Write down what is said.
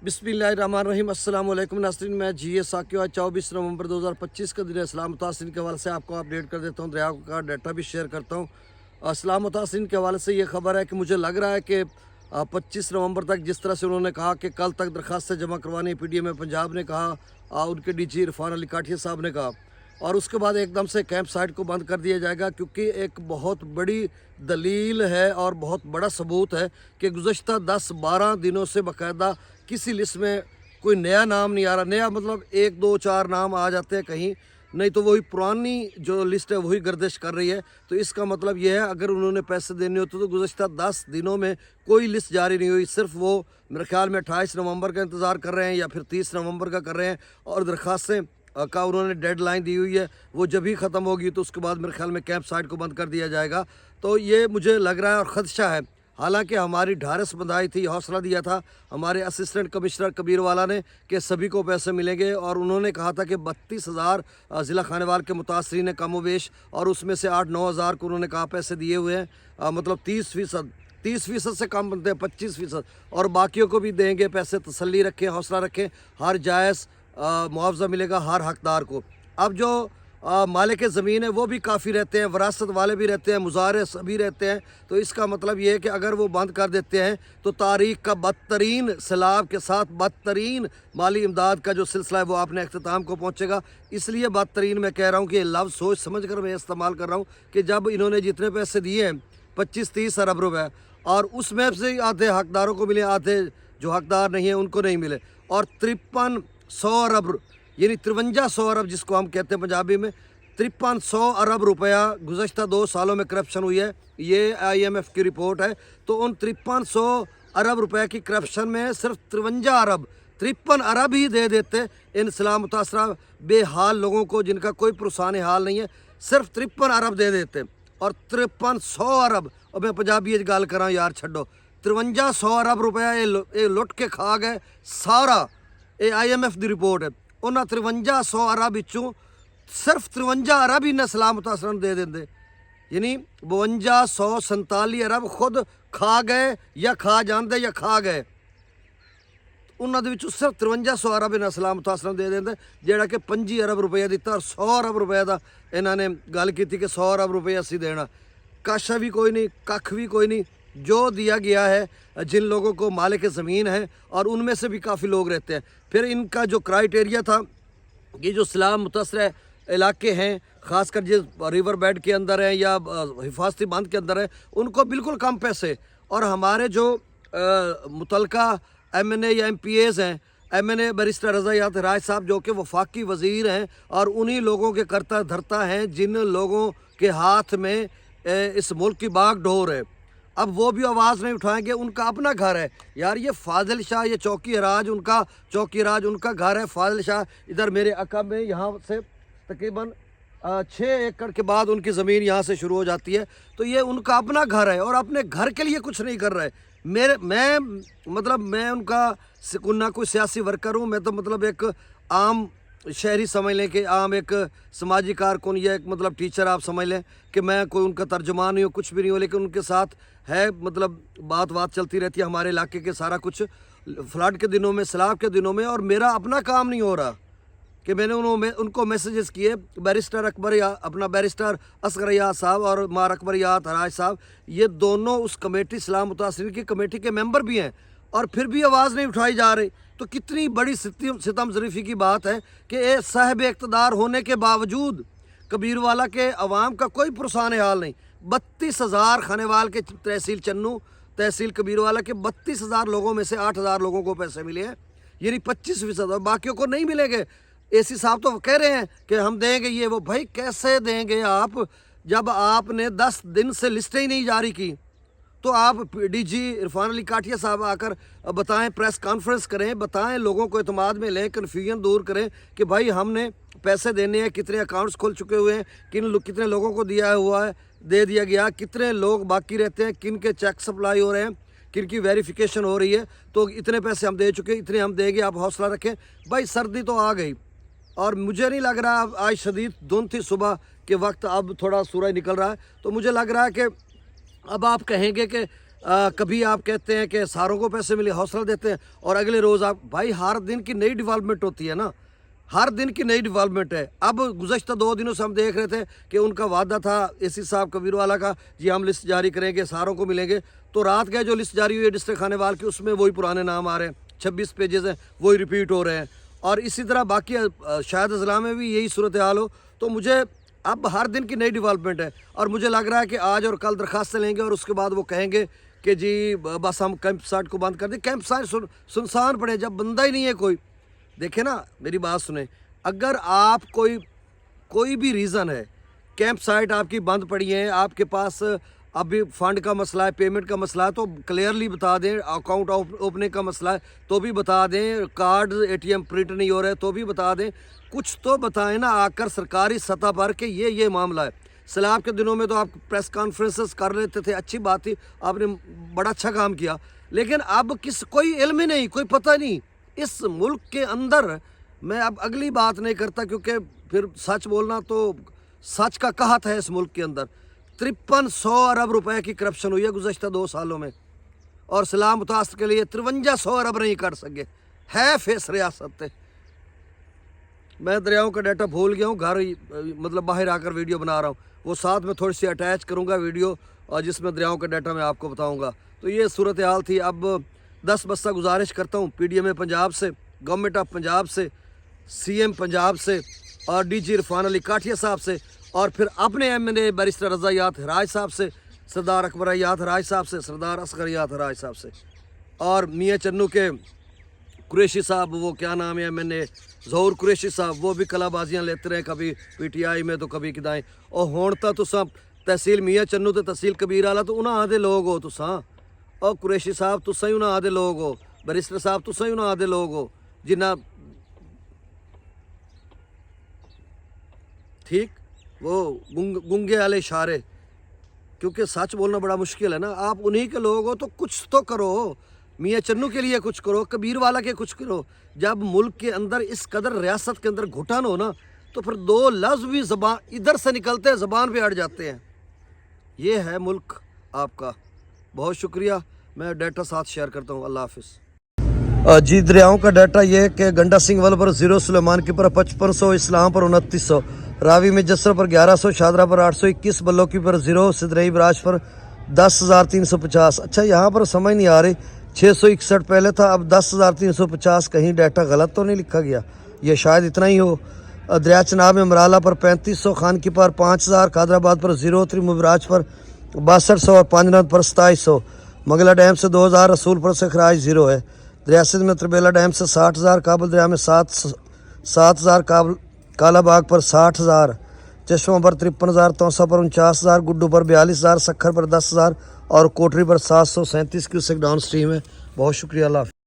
बिस्मिल्लाहिर्रहमानिर्रहीम अस्सलाम वालेकुम नाज़रीन। मैं जी साकियो आज 24 नवंबर 2025 का दिन इस्लाम मुतासिरीन के हवाले से आपको अपडेट कर देता हूँ। दरिया का डाटा भी शेयर करता हूँ। इस्लाम मुतासिरीन के हवाले से ये खबर है कि मुझे लग रहा है कि 25 नवंबर तक जिस तरह से उन्होंने कहा कि कल तक दरखास्तें जमा करवानी, PDM पंजाब ने कहा, उनके DG इरफान अली काठिया साहब ने कहा, और उसके बाद एकदम से कैंप साइट को बंद कर दिया जाएगा, क्योंकि एक बहुत बड़ी दलील है और बहुत बड़ा सबूत है कि गुज़श्ता 10-12 दिनों से बाकायदा किसी लिस्ट में कोई नया नाम नहीं आ रहा। नया मतलब 1 2 4 नाम आ जाते हैं कहीं, नहीं तो वही पुरानी जो लिस्ट है वही गर्दिश कर रही है। तो इसका मतलब ये है, अगर उन्होंने पैसे देने होते तो गुज़श्ता 10 दिनों में कोई लिस्ट जारी नहीं हुई। सिर्फ वो मेरे ख्याल में 28 नवंबर का इंतज़ार कर रहे हैं या फिर 30 नवंबर का कर रहे हैं, और दरखास्तें का उन्होंने डेडलाइन दी हुई है, वो जब ही ख़त्म होगी तो उसके बाद मेरे ख्याल में कैंप साइट को बंद कर दिया जाएगा। तो ये मुझे लग रहा है और ख़दशा है। हालांकि हमारी ढारस बंधाई थी, हौसला दिया था हमारे असिस्टेंट कमिश्नर कबीर वाला ने कि सभी को पैसे मिलेंगे, और उन्होंने कहा था कि 32,000 ज़िला खानेवाल के मुतासरीन है कम वेश, और उसमें से 8-9 हज़ार को उन्होंने कहा पैसे दिए हुए हैं। मतलब 30% से कम बनते हैं, 25%, और बाकियों को भी देंगे पैसे। तसल्ली रखें, हौसला रखें, हर जायज़ मुआवजा मिलेगा हर हकदार को। अब जो मालिक ज़मीन है वो भी काफ़ी रहते हैं, वरासत वाले भी रहते हैं, मुजारे सभी रहते हैं। तो इसका मतलब ये है कि अगर वो बंद कर देते हैं तो तारीख़ का बदतरीन सैलाब के साथ बदतरीन माली इमदाद का जो सिलसिला है वो अपने अख्ताम को पहुँचेगा। इसलिए बदतरीन मैं कह रहा हूँ कि ये लफ्ज़ सोच समझ कर मैं इस्तेमाल कर रहा हूँ कि जब इन्होंने जितने पैसे दिए हैं 25-30 अरब रुपए, और उसमें से आधे हकदारों को मिले, आधे जो हकदार नहीं है उनको नहीं मिले, और 5300 अरब यानी 5300 अरब जिसको हम कहते हैं पंजाबी में, 5300 अरब रुपया गुज़श्ता 2 सालों में करप्शन हुई है। ये IMF की रिपोर्ट है। तो उन 5300 अरब रुपए की करप्शन में सिर्फ 53 अरब ही दे देते इन इस्लाम मुतासरा बेहाल लोगों को, जिनका कोई पुरसान हाल नहीं है, सिर्फ 53 अरब दे देते। और 5300 अरब, और मैं पंजाबी गल करा यार छड्डो, 5300 अरब रुपया ये लुट के खा गए सारा। ये IMF की रिपोर्ट है। उन्होंने 5300 अरब विचों सिर्फ 53 अरब ही इस्लाम मुतासरा दे देंगे, यानी 5247 अरब खुद खा गए या खा जाते या खा गए। उन्होंने सिर्फ 5300 अरब इन्हें इस्लाम मुतासरा दे देंगे, जोड़ा कि 25 अरब रुपया दिता, और 100 अरब रुपये का इन्होंने गल की कि 100 अरब रुपये असी देना। कश भी कोई नहीं, कख भी कोई नहीं। जो दिया गया है जिन लोगों को मालिक ज़मीन है, और उनमें से भी काफ़ी लोग रहते हैं। फिर इनका जो क्राइटेरिया था, ये जो इस्लाम मुतासरा इलाके हैं, ख़ासकर जिस रिवर बेड के अंदर है या हिफाजती बंद के अंदर है, उनको बिल्कुल कम पैसे। और हमारे जो मुतलका MNA या MPAs हैं, MNA बैरिस्टर रज़ायात राज साहब जो कि वफाकी वज़ीर हैं, और उन्हीं लोगों के करता धरता हैं जिन लोगों के हाथ में इस मुल्क की बागडोर है। अब वो भी आवाज़ नहीं उठाएंगे। उनका अपना घर है यार, ये फाजिल शाह, ये चौकी राज उनका घर है। फाजिल शाह इधर मेरे अकब में, यहाँ से तकरीबन 6 एकड़ के बाद उनकी ज़मीन यहाँ से शुरू हो जाती है। तो ये उनका अपना घर है, और अपने घर के लिए कुछ नहीं कर रहे। मैं उनका ना कोई सियासी वर्कर हूँ, मैं तो मतलब एक आम शहरी समझ लें, कि आम एक समाजी कारकुन या एक मतलब टीचर आप समझ लें, कि मैं कोई उनका तर्जुमान नहीं हूँ, कुछ भी नहीं हो, लेकिन उनके साथ है मतलब बात चलती रहती है हमारे इलाके के सारा कुछ, फ्लड के दिनों में, सैलाब के दिनों में। और मेरा अपना काम नहीं हो रहा कि मैंने उनको मैसेजेस किए। बैरिस्टर बैरिस्टर असगर याद साहब और मार अकबर याद हराज साहब, ये दोनों उस कमेटी इस्लाम मुतासरीन की कमेटी के मेंबर भी हैं, और फिर भी आवाज़ नहीं उठाई जा रही। तो कितनी बड़ी सितम ज़रीफ़ी की बात है कि ये साहिब इक़्तिदार होने के बावजूद कबीर वाला के अवाम का कोई पुरसान हाल नहीं। 32,000 खानेवाल के तहसील चन्नू, तहसील कबीर वाला के 32,000 लोगों में से 8,000 लोगों को पैसे मिले हैं, यानी 25%, और बाकियों को नहीं मिलेंगे। AC साहब तो कह रहे हैं कि हम देंगे ये वो। भाई कैसे देंगे आप, जब आपने 10 दिन से लिस्टें ही नहीं जारी की? तो आप DG इरफान अली काठिया साहब आकर बताएं, प्रेस कॉन्फ्रेंस करें, बताएं, लोगों को एतमाद में लें, कन्फ्यूजन दूर करें कि भाई हमने पैसे देने हैं, कितने अकाउंट्स खुल चुके हुए हैं, कितने लोगों को दिया हुआ है, दे दिया गया, कितने लोग बाकी रहते हैं, किन के चेक सप्लाई हो रहे हैं, किन की वेरिफिकेशन हो रही है। तो इतने पैसे हम दे चुके, इतने हम देंगे, आप हौसला रखें। भाई सर्दी तो आ गई, और मुझे नहीं लग रहा, आज शदीद धुंध थी सुबह के वक्त, अब थोड़ा सूरज निकल रहा है, तो मुझे लग रहा है कि अब आप कहेंगे कि कभी आप कहते हैं कि सारों को पैसे मिले, हौसला देते हैं, और अगले रोज़ आप, भाई हर दिन की नई डेवलपमेंट होती है ना, हर दिन की नई डेवलपमेंट है। अब गुज़श्ता 2 दिनों से हम देख रहे थे कि उनका वादा था एसी साहब कबीरवाला का, जी हम लिस्ट जारी करेंगे, सारों को मिलेंगे। तो रात गए जो लिस्ट जारी हुई है डिस्ट्रिक्ट खानेवाल की, उसमें वही पुराने नाम आ रहे हैं, 26 पेजेस हैं, वही रिपीट हो रहे हैं। और इसी तरह बाकी शायद अजला में भी यही सूरत हाल हो। तो मुझे अब हर दिन की नई डेवलपमेंट है, और मुझे लग रहा है कि आज और कल दरखास्त लेंगे और उसके बाद वो कहेंगे कि जी बस हम कैंप साइट को बंद कर दें। कैंप साइट सुनसान पड़े, जब बंदा ही नहीं है कोई। देखे ना, मेरी बात सुने, अगर आप कोई भी रीज़न है, कैंप साइट आपकी बंद पड़ी है, आपके पास अभी फंड का मसला है, पेमेंट का मसला है, तो क्लियरली बता दें। अकाउंट ओपनिंग का मसला है तो भी बता दें, कार्ड ATM प्रिंट नहीं हो रहे तो भी बता दें, कुछ तो बताएं ना आकर सरकारी सतह पर कि ये मामला है। सैलाब के दिनों में तो आप प्रेस कॉन्फ्रेंसेस कर लेते थे, अच्छी बात थी, आपने बड़ा अच्छा काम किया। लेकिन अब कोई इल्म ही नहीं, कोई पता नहीं इस मुल्क के अंदर। मैं अब अगली बात नहीं करता क्योंकि फिर सच बोलना तो सच का कहत है। इस मुल्क के अंदर 5300 अरब रुपए की करप्शन हुई है गुज़श्ता 2 सालों में, और सैलाब मुतासर के लिए 5300 अरब नहीं कर सके। है फेस रियासत। मैं दरियाओं का डाटा भूल गया हूँ, घर मतलब बाहर आकर वीडियो बना रहा हूँ, वो साथ में थोड़ी सी अटैच करूँगा वीडियो, और जिसमें दरियाओं का डाटा मैं आपको बताऊँगा। तो ये सूरत हाल थी। अब 10 बस्ता गुजारिश करता हूँ PDMA पंजाब से, गवर्नमेंट ऑफ पंजाब से, CM पंजाब से, और DG इरफान अली काठिया साहब से, और फिर अपने MNA बैरिस्टर रज़ा याद हराज साहब से, सरदार अकबर याद हराज साहब से, सरदार असगर याद हराज साहब से, और मियाँ चन्नू के कुरैशी साहब, वो क्या नाम है MNA ज़हूर कुरैशी साहब, वो भी कलाबाजियाँ लेते रहे, कभी PTI में तो कभी किदाएँ। और हुण तां तुसां तहसील मियाँ चन्नू ते तहसील कबीरवाला तो उन्हां दे लोग हो तुसां। और कुरैशी साहब तुसां ही उन्हां दे लोग हो, बैरिस्टर साहब तुसां ही उन्हां दे लोग हो जिन्ना, ठीक, वो गुंगे वाले इशारे। क्योंकि सच बोलना बड़ा मुश्किल है ना। आप उन्हीं के लोग हो तो कुछ तो करो, मियाँ चन्नू के लिए कुछ करो, कबीरवाला के कुछ करो। जब मुल्क के अंदर इस कदर रियासत के अंदर घुटन हो ना, तो फिर 2 लफ्ज़ भी ज़बान इधर से निकलते हैं ज़बान पे अड़ जाते हैं। ये है मुल्क आपका। बहुत शुक्रिया, मैं डाटा साथ शेयर करता हूँ। अल्लाह हाफिज़। जी दरियाओं का डाटा ये है कि गंडा सिंह वाल पर 0, सुलेमान की पर 5500, इस्लाम पर 2900, रावी में जसर पर 1100, शादरा पर 821, बल्लोकी पर 0, सिदरई बराज पर 10,350। अच्छा, यहाँ पर समझ नहीं आ रही, 661 पहले था, अब 10,350, कहीं डाटा गलत तो नहीं लिखा गया? ये शायद इतना ही हो। दरिया चनाब में मराला पर 3500, खान की पर 5000, कादराबाद पर 0, त्रिमुबराज पर 6200, और पांजनाथ पर 2700, मंगला डैम से 2000, रसूलपुर से खराज 0 है। रियासत में तरबेला डैम से 60,000, काबुल दरिया में 7,000, कालाबाग पर 60,000, चश्मा पर 53,000, तौसा पर 49,000, गुड्डू पर 42,000, सखर पर 10,000, और कोटरी पर 737 क्यूसेक डाउन स्ट्रीम है। बहुत शुक्रिया। अल्लाह।